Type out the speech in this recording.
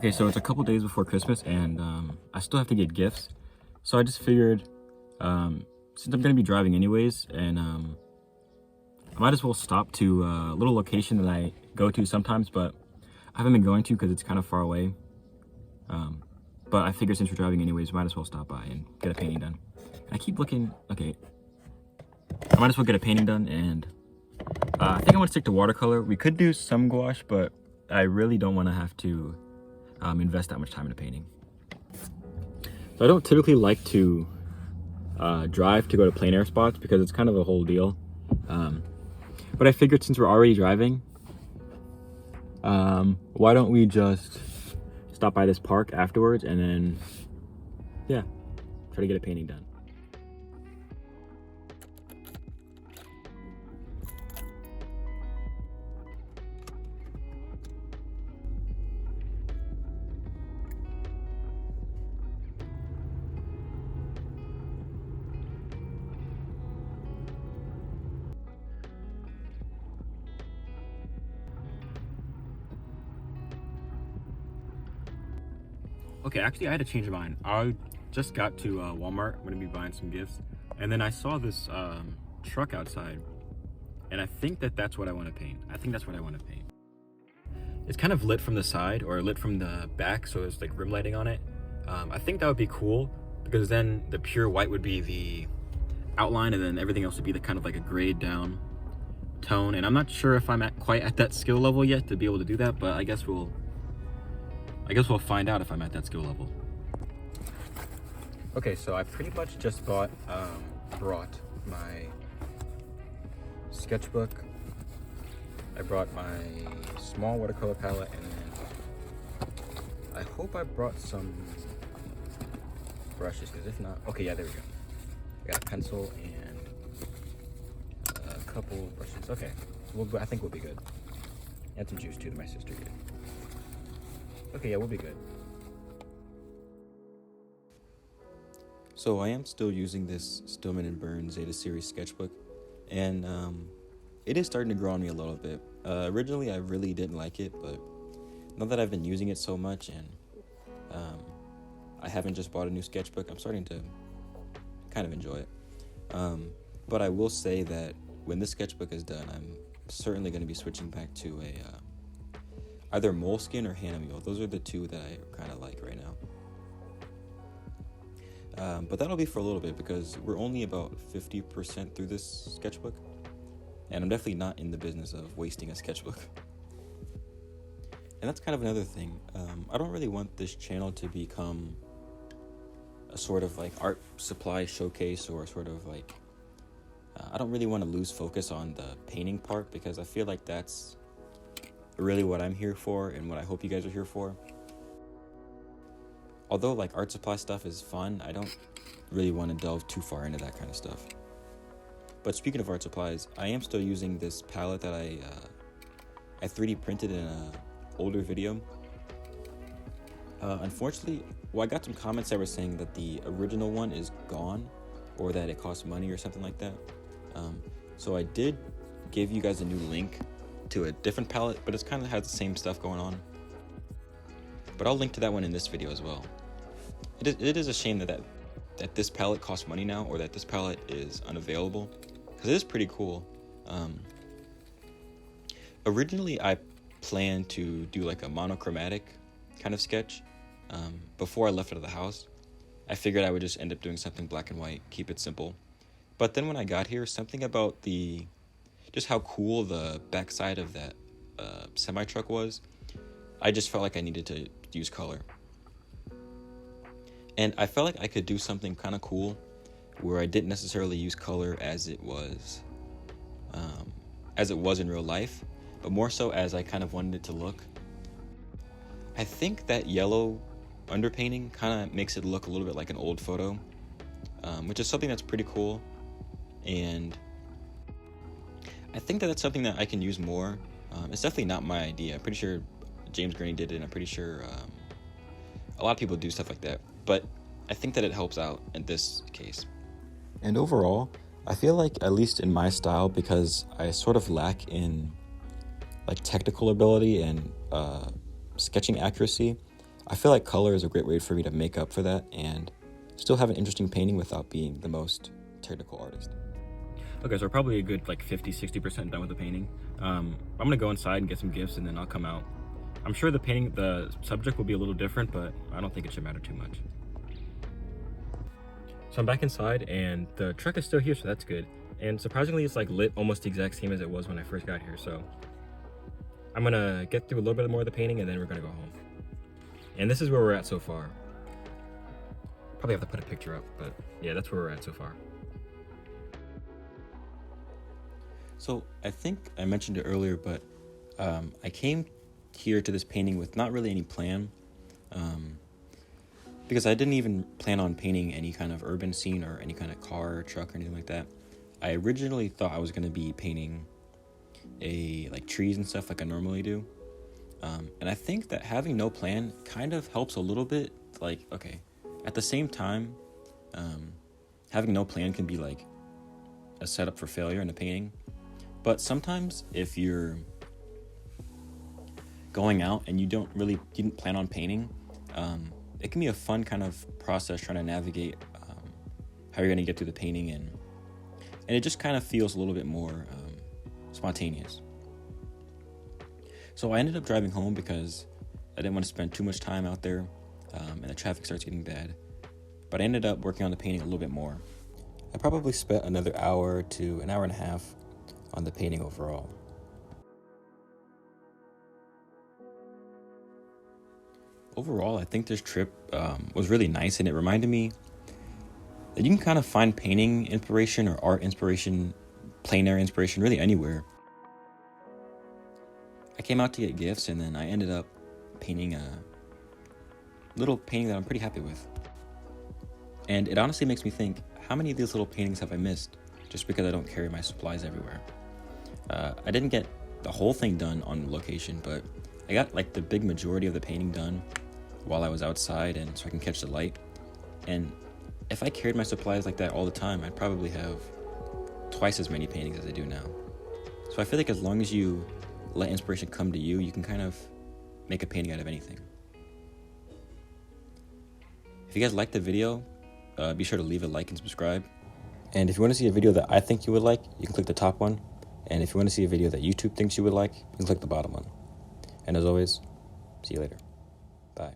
Okay, so it's a couple days before Christmas, and I still have to get gifts. So I just figured, since I'm gonna be driving anyways, and I might as well stop to a little location that I go to sometimes, but I haven't been going to because it's kind of far away. But I figured since we're driving anyways, might as well stop by and get a painting done. And I keep looking. Okay, I might as well get a painting done, and I think I want to stick to watercolor. We could do some gouache, but I really don't want to have to invest that much time in a painting. So I don't typically like to drive to go to plein air spots because it's kind of a whole deal. But I figured since we're already driving, why don't we just stop by this park afterwards and then, yeah, try to get a painting done. Okay, actually I had to change my mind. I just got to Walmart. I'm gonna be buying some gifts, and then I saw this truck outside, and I think that's what I want to paint. I think that's what I want to paint. It's kind of lit from the side or lit from the back, so there's like rim lighting on it. I think that would be cool because then the pure white would be the outline, and then everything else would be the kind of like a grayed down tone. And I'm not sure if I'm quite at that skill level yet to be able to do that, but I guess we'll find out if I'm at that skill level. Okay, so I pretty much just brought my sketchbook. I brought my small watercolor palette, and then I hope I brought some brushes, because if not, okay, yeah, there we go. I got a pencil and a couple brushes. Okay, I think we'll be good. And some juice too that my sister did. Okay, yeah, we'll be good. So I am still using this Stillman & Burns Zeta Series sketchbook, and it is starting to grow on me a little bit. Originally, I really didn't like it, but now that I've been using it so much and I haven't just bought a new sketchbook, I'm starting to kind of enjoy it. But I will say that when this sketchbook is done, I'm certainly going to be switching back to either moleskin or Hanamiel. Those are the two that I kind of like right now. But that'll be for a little bit because we're only about 50% through this sketchbook, and I'm definitely not in the business of wasting a sketchbook. And that's kind of another thing. I don't really want this channel to become a sort of like art supply showcase, or sort of like, I don't really want to lose focus on the painting part, because I feel like that's really what I'm here for and what I hope you guys are here for. Although like art supply stuff is fun, I don't really want to delve too far into that kind of stuff. But speaking of art supplies, I am still using this palette that I 3D printed in an older video. Unfortunately, I got some comments that were saying that the original one is gone, or that it costs money or something like that. So I did give you guys a new link to a different palette, but it's kind of has the same stuff going on. But I'll link to that one in this video as well. It is a shame that this palette costs money now, or that this palette is unavailable, because it is pretty cool. Originally, I planned to do like a monochromatic kind of sketch before I left out of the house. I figured I would just end up doing something black and white, keep it simple. But then when I got here, something about just how cool the backside of that semi-truck was, I just felt like I needed to use color. And I felt like I could do something kind of cool where I didn't necessarily use color as it was in real life, but more so as I kind of wanted it to look. I think that yellow underpainting kind of makes it look a little bit like an old photo, which is something that's pretty cool. And I think that that's something that I can use more. It's definitely not my idea. I'm pretty sure James Gurney did it, and I'm pretty sure a lot of people do stuff like that. But I think that it helps out in this case. And overall, I feel like, at least in my style, because I sort of lack in like technical ability and sketching accuracy, I feel like color is a great way for me to make up for that and still have an interesting painting without being the most technical artist. Okay, so we're probably a good like 50-60% done with the painting. I'm gonna go inside and get some gifts and then I'll come out. I'm sure the subject will be a little different, but I don't think it should matter too much. So I'm back inside and the truck is still here, so that's good. And surprisingly, it's like lit almost the exact same as it was when I first got here. So I'm gonna get through a little bit more of the painting and then we're gonna go home. And this is where we're at so far. Probably have to put a picture up, but yeah, that's where we're at so far. So I think I mentioned it earlier, but I came here to this painting with not really any plan, because I didn't even plan on painting any kind of urban scene or any kind of car or truck or anything like that. I originally thought I was going to be painting like trees and stuff like I normally do. And I think that having no plan kind of helps a little bit. Like, okay, at the same time, having no plan can be like a setup for failure in a painting. But sometimes if you're going out and you didn't plan on painting, it can be a fun kind of process trying to navigate how you're going to get through the painting, and it just kind of feels a little bit more spontaneous. So I ended up driving home because I didn't want to spend too much time out there, and the traffic starts getting bad. But I ended up working on the painting a little bit more. I probably spent another hour to an hour and a half on the painting overall. Overall, I think this trip was really nice, and it reminded me that you can kind of find painting inspiration or art inspiration, plein air inspiration, really anywhere. I came out to get gifts, and then I ended up painting a little painting that I'm pretty happy with. And it honestly makes me think, how many of these little paintings have I missed just because I don't carry my supplies everywhere? I didn't get the whole thing done on location, but I got like the big majority of the painting done while I was outside, and so I can catch the light. And if I carried my supplies like that all the time, I'd probably have twice as many paintings as I do now. So I feel like as long as you let inspiration come to you, you can kind of make a painting out of anything. If you guys liked the video, be sure to leave a like and subscribe. And if you want to see a video that I think you would like, you can click the top one. And if you want to see a video that YouTube thinks you would like, you can click the bottom one. And as always, see you later. Bye.